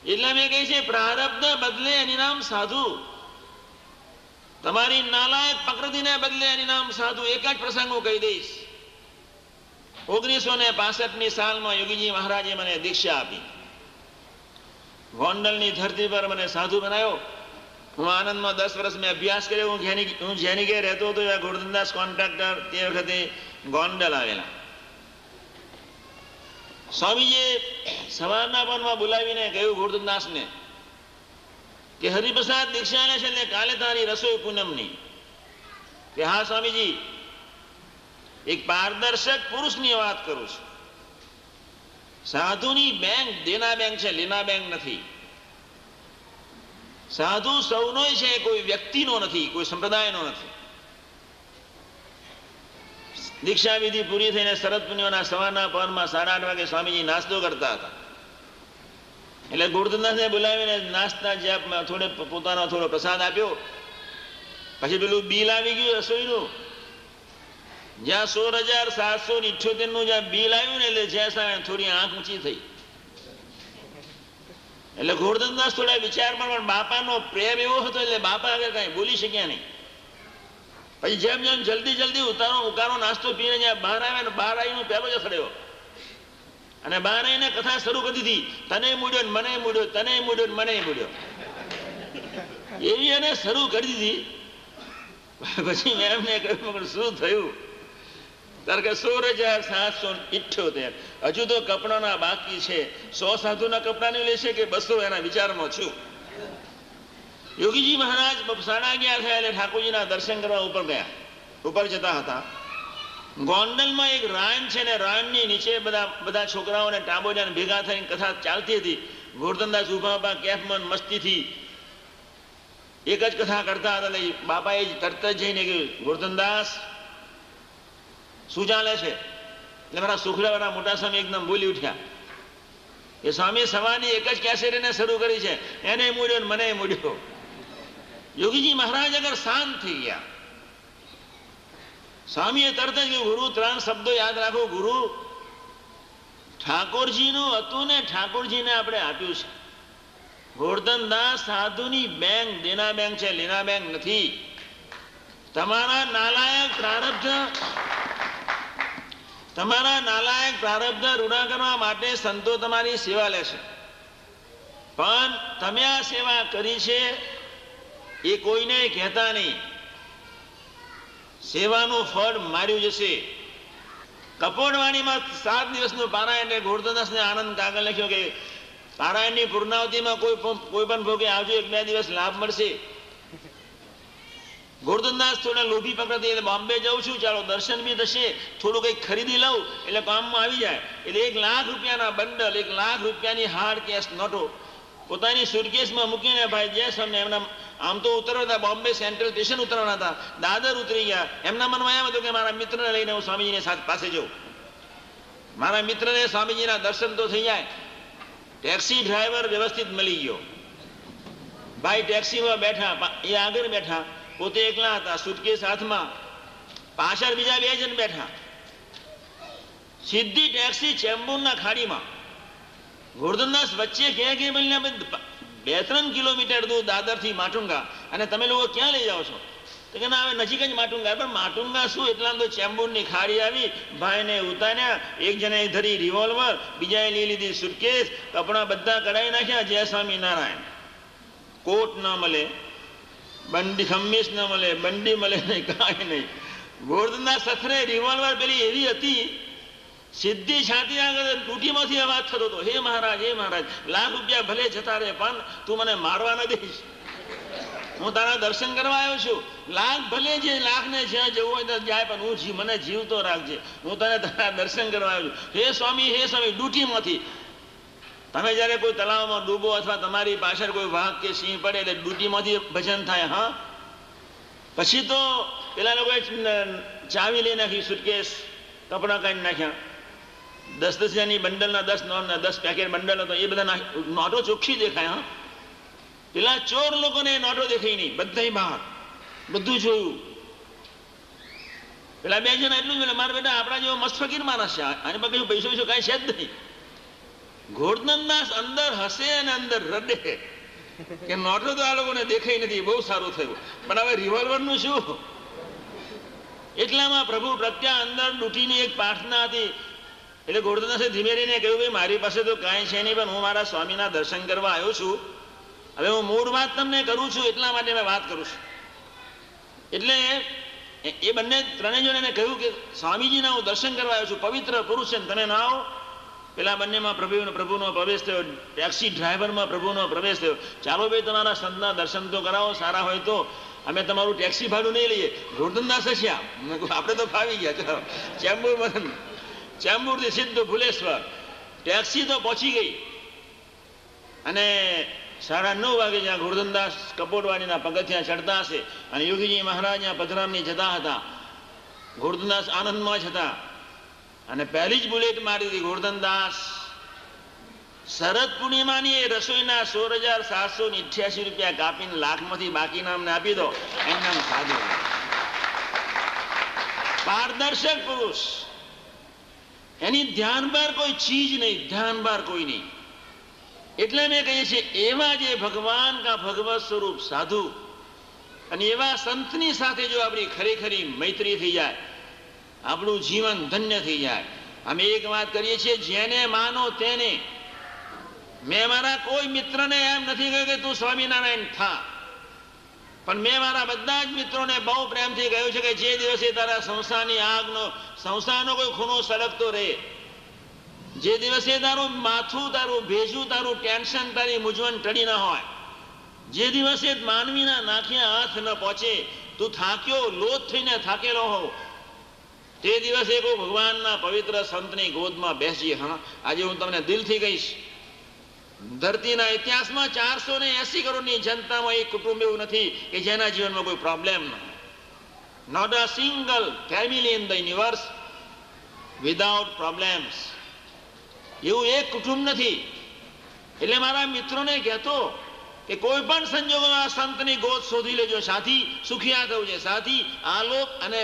એટલે મેં કહી છે પ્રારબ્ધ બદલે એની નામ સાધુ, તમારી નાલાયક પ્રકૃતિને બદલે એની નામ સાધુ. એક જ પ્રસંગ હું કહી દઈશ. 1965ની સાલમાં યોગીજી મહારાજે મને દીક્ષા આપી. ગોંડલની ધરતી પર મને સાધુ બનાવ્યો. હું આનંદમાં 10 વર્ષ મેં અભ્યાસ કર્યો. હું જેની ઘેર રહેતો હતો એવા ગોરધનદાસ કોન્ટ્રાક્ટર તે વખતે ગોંડલ આવેલા. સ્વામીજીએ સવારના પરમાં બોલાવીને કહ્યું ગોરધનદાસને કે હરિપ્રસાદ દીક્ષા લે છે એટલે કાલે તારી રસોઈ પૂનમની. કે હા સ્વામીજી, એક પારદર્શક પુરુષની વાત કરું છું. સાધુની બેંક દેના બેંક છે, લેના બેંક નથી. સાધુ સૌનો છે, કોઈ વ્યક્તિનો નથી, કોઈ સંપ્રદાયનો નથી. દીક્ષા વિધિ પૂરી થઈને શરદ પૂર્ણિમાના સવારના પરમાં 8:30 વાગે સ્વામીજી નાસ્તો કરતા હતા. એટલે ગોરધનદાસને બોલાવીને નાસ્તા જ્યાં પોતાનો થોડો પ્રસાદ આપ્યો. પછી પેલું બિલ આવી ગયું રસોઈનું, જ્યાં 16,778 જ્યાં બિલ આવ્યું ને એટલે જય થોડી આંખ ઊંચી થઈ. એટલે ગોરધનદાસ થોડા વિચારમાં, પણ બાપાનો પ્રેમ એવો હતો એટલે બાપા આગળ કઈ બોલી શક્યા નહીં. પછી જેમ જેમ જલ્દી ઉકારો નાસ્તો પીને જ્યાં બહાર આવ્યા ને, બહાર આવીને પહેલો જ સડ્યો અને બહાર આવીને કથા શરૂ કરી દીધી. તને મૂડ્યો ને મને મૂડ્યો, તને મૂડ્યો ને મને મૂડ્યો, એવી એને શરૂ કરી દીધી. પછી મેં એમને કહ્યું શું થયું? કારણ કે 16,778 હજુ તો કપડાના બાકી છે. 100 સાધુના કપડાને લેશે કે 200 એના વિચારમાં છું. યોગીજી મહારાજ 11:30 થયા એટલે ઠાકોરજીના દર્શન કરવા ઉપર જતા હતા. ગોંડલમાં એક રાયણ છે ને, રાયણની નીચે બધા છોકરાઓને ટાબોજાને ભેગા થઈને કથા ચાલતી હતી. ગોરધનદાસ ઉભા કેફમાં મસ્તીથી એક જ કથા કરતા હતા. એટલે બાપાએ તરત જ જઈને કહ્યું, ગોરધનદાસ શું ચાલે છે? એટલે મારા સુખડાવાળા મોટા સ્વામી એકદમ બોલી ઉઠ્યા કે સ્વામી સવારની એક જ કેસેટને શરૂ કરી છે, એને મૂડ્યો ને મને મૂડ્યો. યોગીજી મહારાજ અગર શાંત થઈ ગયા. સ્વામીએ તરત જ ગુરુ 3 શબ્દો યાદ રાખો. ગુરુ ઠાકોરજીનું હતું ને ઠાકોરજીને આપણે આપ્યું છે. ગોરધનદાસ સાધુની બેંક દેના બેંક છે, લેના બેંક નથી. તમારા નાલાયક પ્રારબ્ધ રૂડા કરવા માટે સંતો તમારી સેવા લેશે, પણ તમે આ સેવા કરી છે એ કોઈને કહેતા નહીં. સેવાનું ફળ માર્યું જશે. કપોળવાણીમાં 7 દિવસનું પારાયણ. ગોરધનદાસને આનંદ કાગળ લખ્યો કે પારાયણની પૂર્ણાવતીમાં કોઈ પણ ભોગે આવજો, 1-2 દિવસ લાભ મળશે. ગોરધનદાસ થોડા લોભી પ્રકૃતિ, એટલે બોમ્બે જઉં છું, ચાલો દર્શન બી થશે, થોડું કંઈક ખરીદી લઉં એટલે કામમાં આવી જાય. એટલે 1 લાખ રૂપિયાના બંડલ, 1 લાખ રૂપિયાની હાર્ડ કેશ નોટો પોતાની સુટકેસમાં મૂકીને ભાઈ જય સ્વામી એમના આમ તો ઉતરવા હતા, બોમ્બે સેન્ટ્રલ સ્ટેશન ઉતરવાના હતા, દાદર ઉતરી ગયા. એમના મનમાં એમ હતું કે મારા મિત્રને લઈને હું સ્વામીજીની પાસે જાઉં, મારા મિત્રને સ્વામીજીના દર્શન તો થઈ જાય. ટેક્સી ડ્રાઈવર વ્યવસ્થિત મળી ગયો. ભાઈ ટેક્સીમાં બેઠા, એ આગળ બેઠા, પોતે એકલા હતા, સુટકેસ હાથમાં, પાછળ બીજા 2 જણ બેઠા. સીધી ટેક્સી ચેમ્બુરના ખાડીમાં. ગોરધનદાસ વચ્ચે કે બનીને 2-3 કિલોમીટર દૂર દાદરથી માટુંગા, અને તમે લોકો ક્યાં લઈ જાઓ છો? તો કે ના હવે નજીક જ માટુંગા. પણ માટુંગા શું, એટલા તો ચેમ્બુરની ખાડી આવી, ભાઈને ઉતાર્યા. એક જણાએ ધરી રિવોલ્વર, બીજાએ લઈ લીધી સુટકેસ, કપડા બધા કઢાઈ નાખ્યા. જય સ્વામી નારાયણ. કોટ ન મળે, બંડી ખમીસ ન મળે, બંડી મળે નહીં, કાંઈ નહીં. ગોરધનદાસ સથરે રિવોલ્વર પેલી એવી હતી, સીધી છાતી આગળ ટૂટીમાંથી અવાજ થતો હતો, હે મહારાજ, હે મહારાજ, લાખ રૂપિયા ભલે જતા રહે પણ તું મને મારવા ન દઈશ. હું તારા દર્શન કરવા આવ્યો છું. લાખ ભલે જે લાખને જ્યાં જવું હોય ત્યાં જાય, પણ મને જીવતો રાખજે. હું તને તારા દર્શન કરવા આવ્યો છું. હે સ્વામી, હે સ્વામી. ડૂટીમાંથી તમે જ્યારે કોઈ તળાવમાં ડૂબો અથવા તમારી પાછળ કોઈ વાઘ કે સિંહ પડે એટલે ડૂટીમાંથી ભજન થાય. હા, પછી તો પેલા લોકોએ ચાવી લઈ નાખી, સુટકેસ કપડાં કાઢી નાખ્યા. 10-10 હજારની બંડલના 10 પેકેટ બંડલ હતો, એ બધા નોટો ચોખ્ખી દેખાય. હા, પેલા ચોર લોકોને નોટો દેખાય નહીં, બધા બહાર, બધું જોયું. પેલા 2 જણા એટલું જ, મારા બેટા આપણા જેવો મસ્ત ફકીર માણસ છે, આની પાસે પૈસો કાંઈ છે જ નહીં. ગોરધનદાસ અંદર હસે અને અંદર રડે કે નોટો તો આ લોકોને દેખાઈ નથી, બહુ સારું થયું, પણ હવે રિવોલ્વરનું શું? એટલામાં પ્રભુ પ્રત્યે અંદર ડૂટીની એક પ્રાર્થના હતી. એટલે ગોરધનદાસે ધીમે રહીને કહ્યું, ભાઈ મારી પાસે તો કાંઈ છે નહીં, પણ હું મારા સ્વામીના દર્શન કરવા આવ્યો છું. હવે હું મૂળ વાત તમને કરું છું, એટલા માટે મેં વાત કરું છું. એટલે એ બંને ત્રણેય જણાને કહ્યું કે સ્વામીજીના હું દર્શન કરવા આવ્યો છું, પવિત્ર પુરુષ છે, તમે ના આવો. પેલા બંનેમાં પ્રભુનો પ્રવેશ થયો, ટેક્સી ડ્રાઈવરમાં પ્રભુનો પ્રવેશ થયો. ચાલો ભાઈ તમારા સંતના દર્શન તો કરાવો, સારા હોય તો અમે તમારું ટેક્સી ભાડું નહીં લઈએ. ગોરધનદાસ હસ્યા, આપણે તો ફાવી ગયા. ચેમ્બુરથી સીધું ભુલેશ્વર. ટેક્સી તો પહોંચી ગઈ અને 9:30 વાગે જ્યાં ગોરધનદાસ કપોટવાડીના પગથિયાં ચડતા હશે અને યોગીજી મહારાજના પધરામણી જતા હતા, ગોરધનદાસ આનંદમાં જ હતા અને પહેલી જ બુલેટ મારી હતી. ગોરધનદાસ શરદ પૂર્ણિમાની એ રસોઈના 16,788 રૂપિયા કાપીને લાખમાંથી બાકીના અમને આપી દો, એમ નામ સાધુ. પારદર્શક પુરુષ, એની ધ્યાન બાર કોઈ ચીજ નહીં, ધ્યાન બાર કોઈ નહીં. એટલે મેં કહીએ છીએ એવા જે ભગવાન કા ભગવત સ્વરૂપ સાધુ અને એવા સંતની સાથે જો આપણી ખરેખરી મૈત્રી થઈ જાય, આપણું જીવન ધન્ય થઈ જાય. અમે એક વાત કરીએ છીએ, જેને માનો તેને. મેં મારા કોઈ મિત્રને એમ નથી કહ્યું કે તું સ્વામિનારાયણ થા, પણ મેં મારા બધા જ મિત્રોને બહુ પ્રેમથી કહ્યું છે કે જે દિવસે તારા સંસારની આગનો, સંસારનો કોઈ ખૂણો સળગતો રહે, જે દિવસે તારું માથું, તારું ભેજું, તારું ટેન્શન, તારી મૂંઝવણ ટળી ન હોય, જે દિવસે માનવીના નાખ્યા હાથ ન પહોંચે, તું થાક્યો, લોથ થઈને થાકેલો હોવ, તે દિવસે કોઈ ભગવાનના પવિત્ર સંતની ગોદમાં બેસજે. હા, આજે હું તમને દિલથી કહીશ, ધરતીના ઇતિહાસમાં 480 કરોડની જનતામાં એક કુટુંબ એવું નથી કે જેના જીવનમાં કોઈ પ્રોબ્લેમ ન હોય. Not a single family in the universe without problems. એવું એક કુટુંબ નથી. એટલે મારા મિત્રોને કહેતો કે કોઈ પણ સંજોગોમાં સંતની ગોદ શોધી લેજો. સાથી સુખિયા થવું છે, સાથી આલોક અને